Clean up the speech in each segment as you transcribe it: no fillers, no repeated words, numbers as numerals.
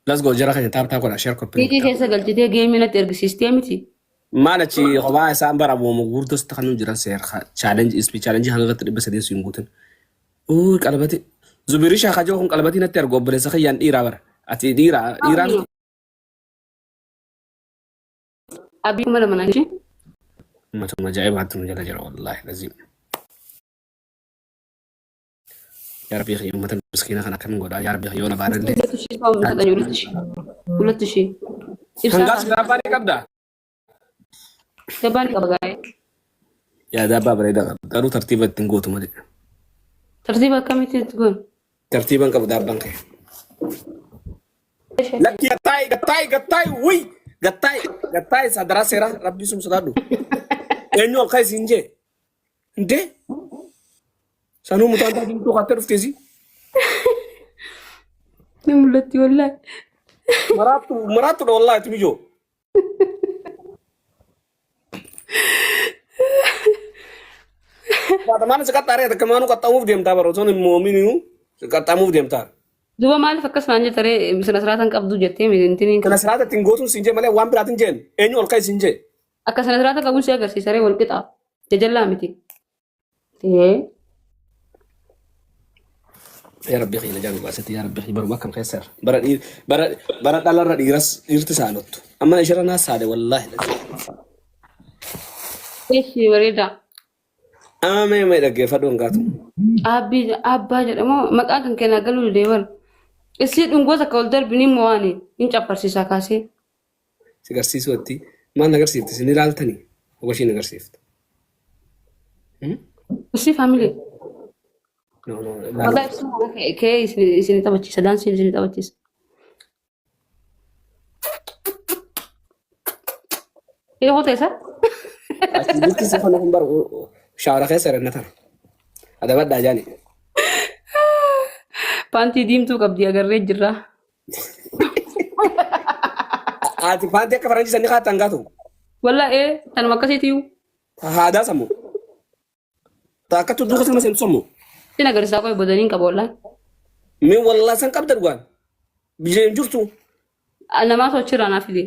Let's go jara kan tap ko share ko pin. Titi kesa galchite game na terg systemiti. Mana ci xoba sa mbara bo mo gurdo sta kanu jira ser challenge ispi challenge hanga gatri basa desu yumbutan. Qalbati zubiri sha khajo kun qalbati na ter gobre sa khiyan ira bar. Ati dira ira Abi mala mananchi. ما ثم جايب هاتم جل جل والله لازم يا ربي خير مثلا مسكينة أنا كم قول يا ربي خيونا بارد لي ولا تشي هنقاس داباني كبدا داباني كبغاي يا دابا بريدا دارو ترتيبا تنقوتو مدي ترتيبا كم تقول ترتيبا كبدا بانك لك يا تاي وي قطاي صدرا سيرا ربي سم صدادو انو الخيس انجي انت سانو متانتا دينتو خاطر فتزي نملتي والله مراتو والله تميجو بعد ما نسكت تاري كمانو كتامو ديم تابرو سون مؤمنينو كتامو ديم تار دوبا مال فكس مانجا ترى مثلا سراتن قبضو جتي ميدنتين كنا سراتن تنغوتو سينجي مالي وان براتن جين انو الخيس انجي akka sanarraata qabuun si agarsiisa ree wal qixa jajallaa miti tee يا ربي خير جاني باسيتي يا ربي خير برو كم خسر برا دالر ديرس ارتسالوت اما اشرا ناس ساده والله eeshi wareeda ما يدغ فدون غاتو abbaa jedhamu maqaa kan keenyaa galuu deewwan isii dhungoota akka ol darbini mo'anii hin capparsiisaa kaasee sigarsiisuutti maal nagarsiifti isin ilaaltanii washii nagarsiiftu isii faamilee no maqaa ibsuma kee isin taphachiisa daansiin isin taphachiisa yoo hoota isaa asitti sifana kun bar shawara khaysa renatan ada badda jani paantii diimtuu qabdi agarree jirra ati paantii akka faranjii sanni kaa tangaatu walla tanuma akkasiitiyu haadaa samu ta akka tuddu kasama sen somu sin agarsiisaa qoy bodaniin qaba wallaan min wallah san qabda dhugaan biyyeen jirtu namaa sochirraa naaf fide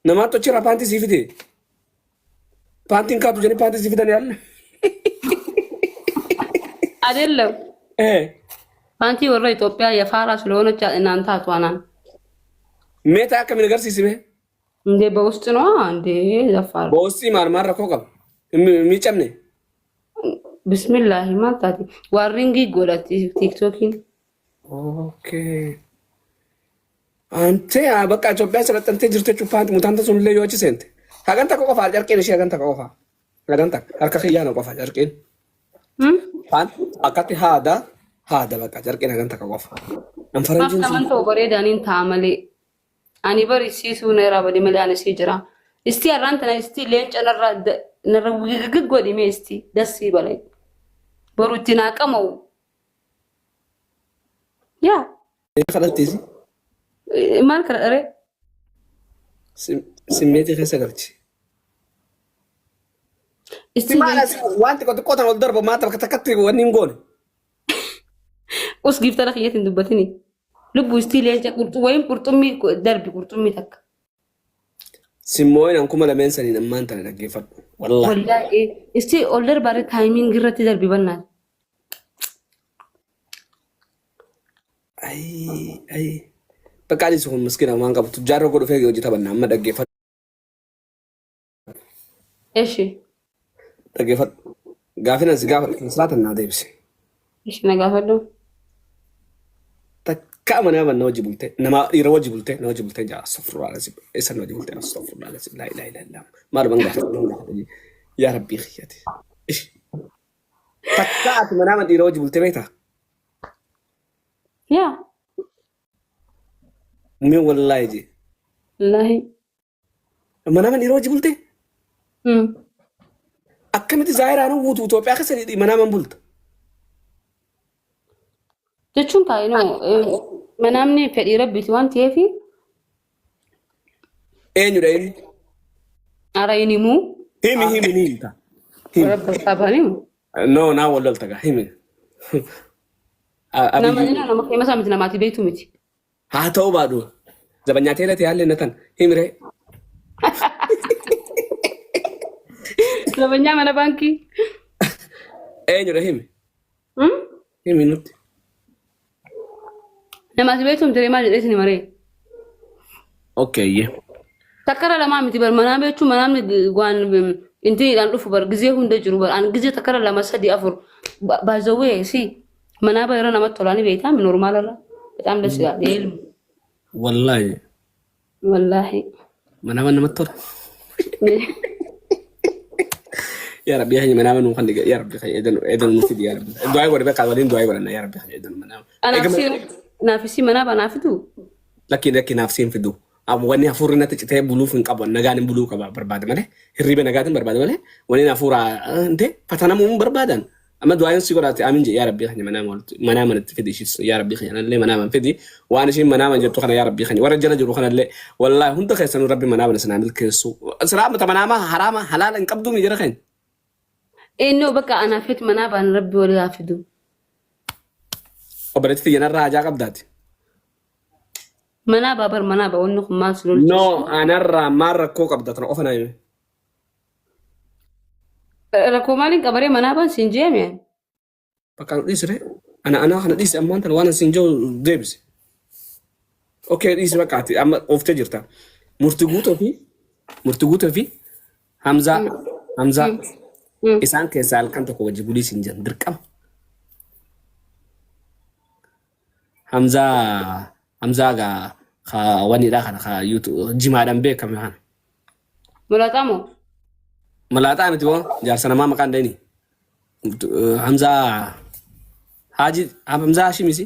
namaa tochira paantii sii fide paantiin kaatu jeni paantii sii fidan yaalla adeellam paantii warra Itoophiyaa yafaaraa ስለሆነች እናንተ አቷናን ሜታ ከምን አgarsiisime እንዴ በውስጥ ነው እንዴ ዘፋር በውስጥ ማርማር ረኮ ቀብ የሚጨምነ ቢስሚላህ ማታቲ ዋሪንጊ ጎዳቲ ቲክቶኪን ኦኬ አንተ በቃ ኢትዮጵያ ስለጠንተ ጅርተቹ ፓንት ሙታንተ ሱን ለዮች ሰንት ሀገንታ ቆፋ ጨርቄን እሺ ሀገንታ ቆፋ ሀገንታ አርከኸያ ነው ቆፋ ጨርቄን ፓንት አካቲ ሃዳ በቃ ጨርቄን ሀገንታ ቆፋ አንፈረንጂን አፍታማንቶ ጎሬዳኒን ታመሌ ani barisiisuu neera badi malee ani sii jira isti arrantana isti leenca narra wigig godhime isti dasii balay boru itti naaqamawu yaa kadhattiisi maal kadhare simmeetii keessa galchi isti maala wanti qotan ol darba maata bakka takkatti wanni hin goone us giftara kiyyatiin dubbatini lubbu isti leenca wayim qurxummii darbi qurxummii takka simmoon ankuma lameen saniin ammaan tana dhaggeeffadhu wallahi isti ol darbaare taayimiin irratti darbi bannaan ay bakka adiis kun miskiina waan qabtu jaarra godhu feegee hojii taphanna amma dhaggeeffadhu eshi dhaggeeffadhu gaafina si gaafa salaatan naa deebise eshi na gaafadhu كأمانة من نوجي بولته نما يروجي بولته نوجي بولته جا صفر على سب إيش نوجي بولته صفر على سب لا إله إلا الله ما ربنا يا ربي خياتي إيش تكات من يروجي بولته بيتا يا مين والله يجي والله من يروجي بولته أكمل تزاير أنا وتو بأخر سنة من بولت jechuun kaayinoo manamni fedhii rabbiiti waan ta'eef eenyudha ara inimuu himi ta rabbi sabanimu no na wallal taga himi Nama Abiyyi ina nama kee masaa miti namaati beektu miti. haa ta'uu baadhu zabanyaa teelate yaallee natan himire Labanyaa mana baankii. eenyudha himi Hmm? himi nutti Namaati beektu miti maal jedheesini maree. okkeeyye Takkara lamaa miti bar manaa beektu manaan waan intiniidhaan dhufu bar gizee hunda jiru bar an gizee takkara lama sadii afur baazawwee si manaa ba yeroo namatti tolaanii beektaa normaalarra በጣም ደስ ይላል የልም wallaahi ወላሂ manama namatti tola yaa rabbi hanya manama nuu kan diga yaa rabbi kan edan nuti diga yaa rabbi du'aa godhe beekaa waliin du'aa godhanna yaa rabbi kan edan manama anaafsi naafisi manaa banaafitu lakki naaf siin fidu wanni hafuurri natti citee buluuf hin qabu nagaan hin buluu qaba barbaade malee hirriba nagaatiin barbaade malee wanni hafuura inte fatanamuu hin barbaadan amma du'aan si godhaate amin je yaa rabbi kan manama natti fidi shis yaa rabbi kan illee manama fidi waan ishiin manama jettu kana yaa rabbi kan warra jala jiru kana illee wallahi hunda keessanuu rabbi manama sana milkeessu salaama manama harama halala hin qabdu mi jira kan eenyu bakka anaafit manaa baan rabbi walii haafidu obboleetti xiyyanarraa hajaa qabdaati manaa baabar manaa ba wanni kun maal sulul no anarraa maal rakkoo qabda tana ofa naa hime rakkoo maaliin qabaree manaa baan siin jeeme bakka nu dhiisire ana kana dhiisi ammaan tana waan asin jiru deebise okay dhiisi bakkaati amma ooftee jirta murti guutoo fi hamzaa isaan keessaa halkan tokko wajji bulii siin jiran dirqama hamzaa gaa ka wanidha kana ka jimaadhaan beekame kana mulataamo malaaxaa miti moo jaarsa namaa maqaan dayni hamzaa hashimisi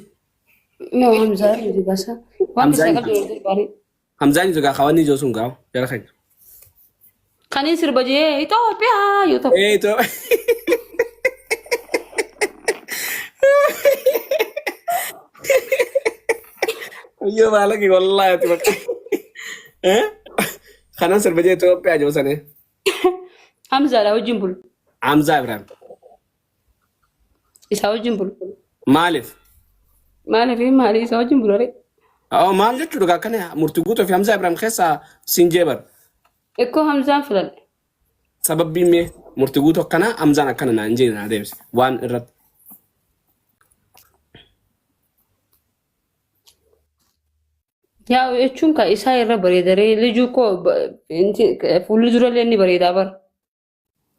no hamzaa miti basa waan Hamzaa isa miti. qabdu bari hamzaan itu gaa kawanni ijoo sun gaa jara kan kanii sirba jee Itoophiyaa yoo ta'u itu Iya lagi wallahi itu bak. Kanan serba itu apa aja sana? hamzaadha wajjin bulu Hamzah Ibrahim. isaa wajjin bulu Maalif? maaliif maali isaa wajjin bulu rek Oh maal jechuudha gaa kana murtii guutuu fi Hamzah Ibrahim keessa siin jeebar. ekkoo hamzaan filadhe Sababbiin mee murtii guutuu akkana Hamzaan akkana naan jee naa deebise waan irratti. yaa jechuun ka isaa irra bareedaree lijuu koo fuulli durallee ni bareedaa bara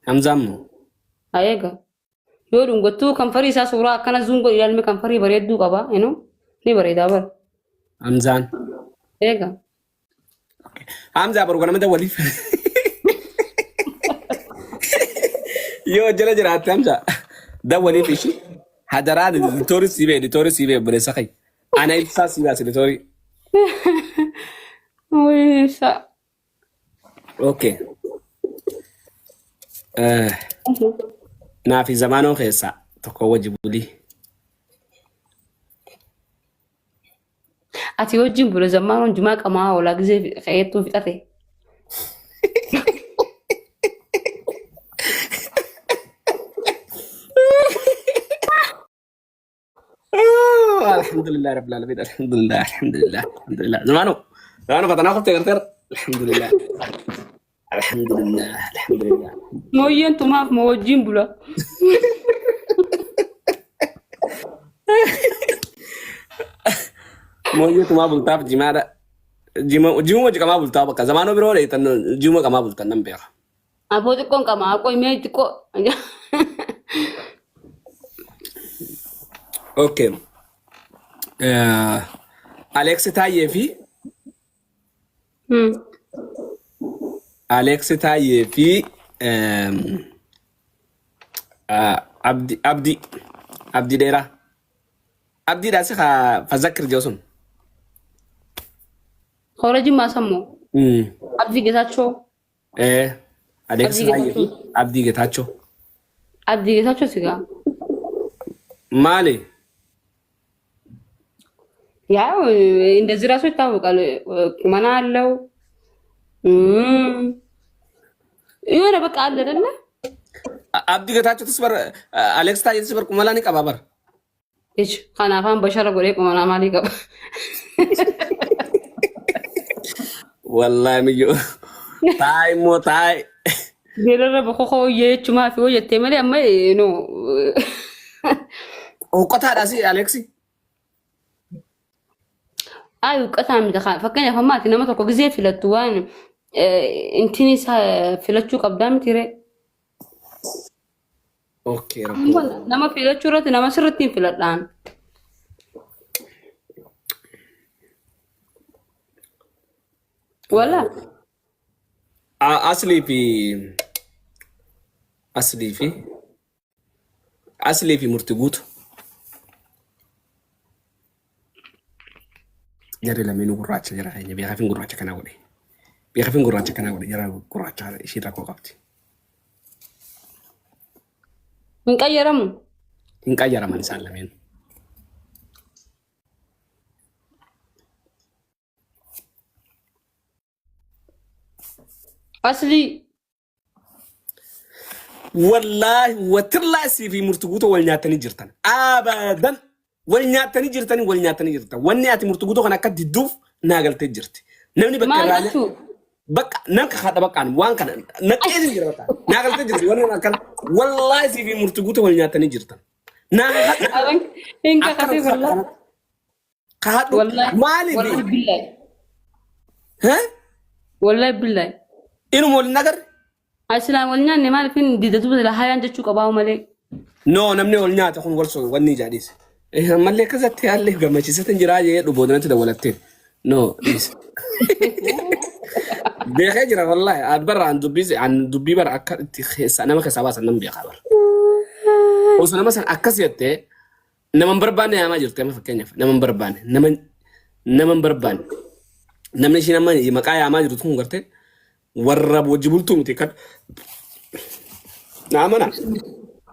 Hamzaan moo? Ayeega. Yoo dhungattuu kanfarii isaa suuraa akkana zuungoo ilaalme kanfarii bareedduu qaba. Ni bareedaa bara. Hamzaan. Eega. Hamzaa baru nama waliif. Yoo jala jiraatte Hamzaa waliif ishi hadaraa editoorii siibee buleessa kai. Ana ibsaa siibaas editoorii. Wayisa. Okay. Naafi zamaanoo keessaa tokko wajji bulii. Ati wajjin bula zammaanoon jumaa qamaa oolaa gizee ka'eettuu fixate. Alhamdulillah rabbil alamin alhamdulillah zamaanoo fatanaa qoftee garteera alhamdulillah Mooyyeen tumaaf moo wajjin bula. Mooyyee tumaa bultaaf jimaadha. Jimuma wajji qamaa bultaa bakka zamaanoo biroo dheetan jimuma qamaa bultan nan beeka. Aboo xiqqoon qamaa aqoo himee xiqqoo. Okay. Alex Taayee fi Alex Taayee fi Abdi Dheeraa. Abdiidhaas Fazakir Joosun. Hora jimmaa sammoo. Abdii Geetaachoo. Alex Taayee fi Abdii Geetaachoo. Abdii Geetaachoo sigaa. Maali? ያው እንደዚህ ራሱ ይታወቃል። ቁመና አለው የሆነ በቃ አለ አይደለ? አብዲ ገታቸው ተስበር አሌክስ ታዬ ተስበር ቁመላኒ ቀባበር Kana afaan bashara godhee qomanaa maalii qaba? Wallahi miyyo. Taa'e immoo taa'e. Beelarra bokkoo jechumaa fi hojjettee malee amma no. Qotaadhaas Aleksi. Ay uqqataa miti fakkeenyaaf ammaati nama tokko gizee filattu waan intini filachuu qabdaa miti ree. Okay, rakkoo. Nama filachuu irratti nama sirriitti hin filadhaan. Wala. Aslii fi murtii guutu. Jarri lameenuu gurraacha jira keenya beekafin gurraacha kana godhe. Beekafin gurraacha kana godhe jara gurraacha ishii rakkoo qabdi. Hin qayyaramu. Hin qayyaraman isaan lameen. Asli. Wallahi watirlaa asii fi murtii guutuu wal nyaatanii jirtan. Abadan. Wal nyaatanii jirtan. Wanni ati murtii guutuu kana akka didduuf naagaltee jirti. Namni bakka irraa bakka namka haadha baqqaan waan kana naqeetiin jira bakka. Naagaltee jirti wanni akkana wallahi asii fi murtii guutuu wal nyaatanii jirtan. Hinka kasee wallahi. Kaadhu maali wallahi billahi. Wallahi billahi. Inu mool nagar. Aslaan wal nyaanne maal fin didatu bila hayaan jechuu qabaa malee. No namni wal nyaata kun wal soo wanni jaadis. Malee kasatti haalli gammachiisatan jiraa jee dhuboodinatti dawwalattee. No is. Beekee jira wallahi adbarra an dubbii bara akka itti keessa nama keessa baasan nam beekaa bara. Osoo nama san akkas jettee nama barbaanne yaamaa jirti amma fakkeenyaaf nama barbaanne nama barbaanne namni isheen amma maqaa yaamaa jirtu kun gartee warra wajji bultuu miti kan naamana.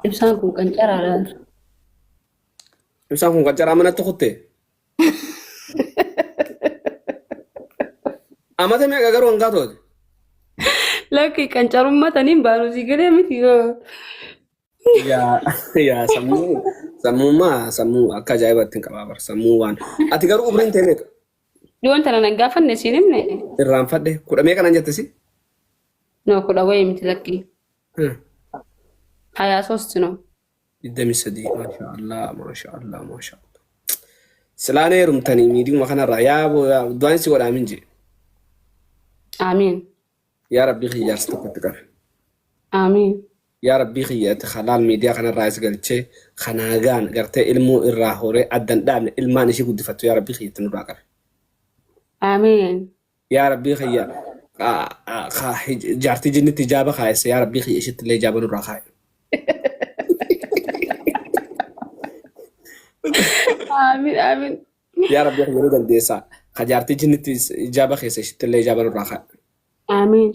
Ibsaan kun qancaraadha. Ibsaan kun qancaraa manatti kuttee. Amata meeqa garuu hangaa to'ate. Lakki qancarummaa taniin baanu si galee miti yoo. Yaa sammuu akka ajaa'ibatti hin qabaa bara sammuu waan. Ati garuu umriin ta'e meeqa? Dhiyoon tana nan gaafanne siin himne. Irraanfadhe kudha meeqa nan jettisi? No kudha wayii miti lakki. 23 ነው. ይደምሰዲ ማሻአላህ ስላኔ ሩምተኒ ሚዲው ማከናራ ያ ዱአንሲ ወዳ ምንጂ አሚን ያ ረቢ ኺያርስ ተከተከ አሚን ያ ረቢ ኺያት خلال ሚዲያ ከነራ ያስገልቼ ከናጋን ገርተ ኢልሙ ኢራሆሬ አደንዳን ኢልማን እሺ ጉድፈቱ ያ ረቢ ኺያት ንራቀር አሚን ያ ረቢ ኺያ جارتي جنت إجابة خايس يا ربي خي إيش تلي إجابة نور خاي آمين يا ربي خي نور الديسا خجارتي جنت إجابة خايس إيش تلي إجابة نور خاي آمين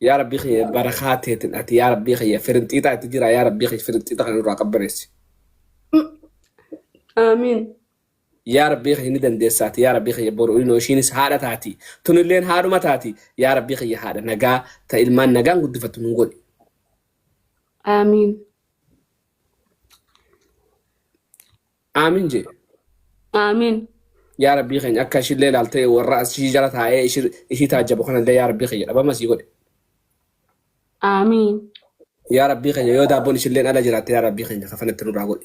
يا ربي خي بركات هتنأتي يا ربي خي فرنتيتا تجرا يا ربي خي فرنتيتا نور قبرس آمين يا ربي خي ندن ديسات يا ربي خي برو إنه شينس هذا تاتي تنلين هذا ما تاتي يا ربي خي هذا نجا تإلمان نجا قد فتنقول آمين آمين جي آمين يا ربي خي أكش الليل علتي والرأس شجرة هاي إيش تعجب خنا يا ربي خي أبى ما سيقول آمين يا ربي خي يودا بونش الليل على جرات يا ربي خي خفنا تنور أقول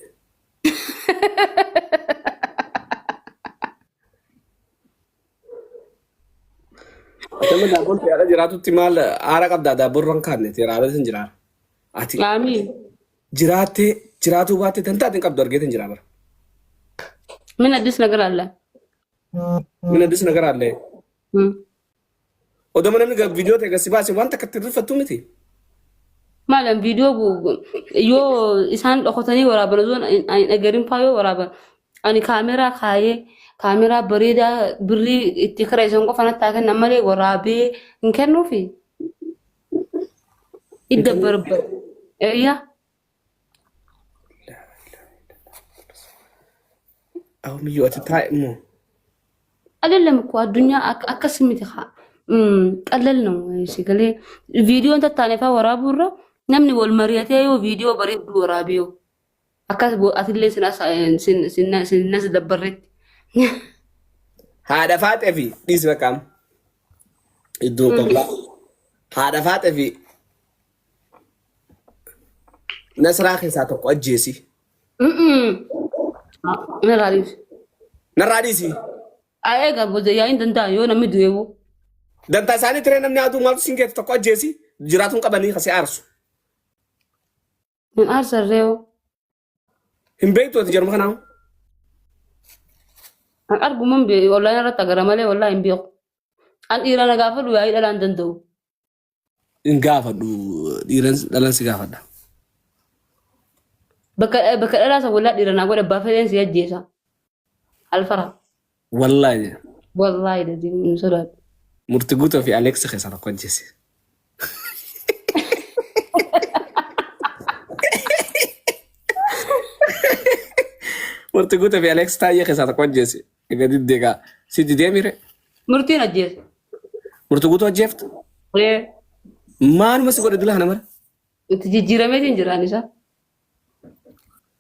Teman dapur tiada jiratu timal ara kab dada burung kan nih tiada sen jirar. Ati. آمين Jiratu bate tenta tingkap dorge ten jirar. من أدرس نقرأ الله Mina dis negara alle. Odo mana ni video tega sibasi wanta katir fatu miti. malam video bu yo isan dokotani warabar zon nagarin fayo warabar ani kamera berida beri tikra isan ko fanat takan namale warabe inkenno fi idda berber ya Aw mi yo ati tai mo. አይደለም እኮ አዱኛ አከስሚት ቀለል ነው ሲገለ ቪዲዮ እንተ ታነፋ ወራቡራ namni wal mari'atee yoo viidiyoo bareedu waraabiyo akkas atillee sinas dabbarretti. Haadha faatee fi dhiisi bakkaam. Iddoo qoblaa. Haadha faatee fi Nasraa keessaa tokko ajjeesi. Narraa dhiisi. Egaa booda hin danda'a yoo namni du'eewu. Dantaa isaanii tiree namni aduu maaltu siin geetu tokko ajjeesi. Jiraatuun qabanii kasee aarsu. Min aarsarreewu. Hin beektu ati jaruma kanaa. An arguman beeku wallahi irratti agara malee wallahi hin beeku. An dhiira na gaafadhu yaa'ii dhalaan danda'u. Hin gaafadhu dhalan si gaafadha. Bakka dhalaasa wallahi dhiira naa godha abbaa fedheen si ajjeesa. Alfara. Wallahi. Wallahi dadi hin sodaatu. Murti guutuu fi Alex keessaa tokko ajjeesi. Murti guutuu fi Alex taa'ee keessaa tokko ajjeesi. Egaa diddeegaa si didee mire. Murtiin ajjeesa. Murti guutuu ajjeeftu. Maaluma si godhe dula kana mara. Itti jijjiirameetiin jiraan isaa.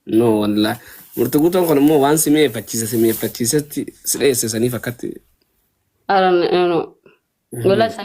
No wallahi. Murti guutuun kun immoo waan si mi'eeffachiisetti si dheessisaniif akkatti. No. Wallahi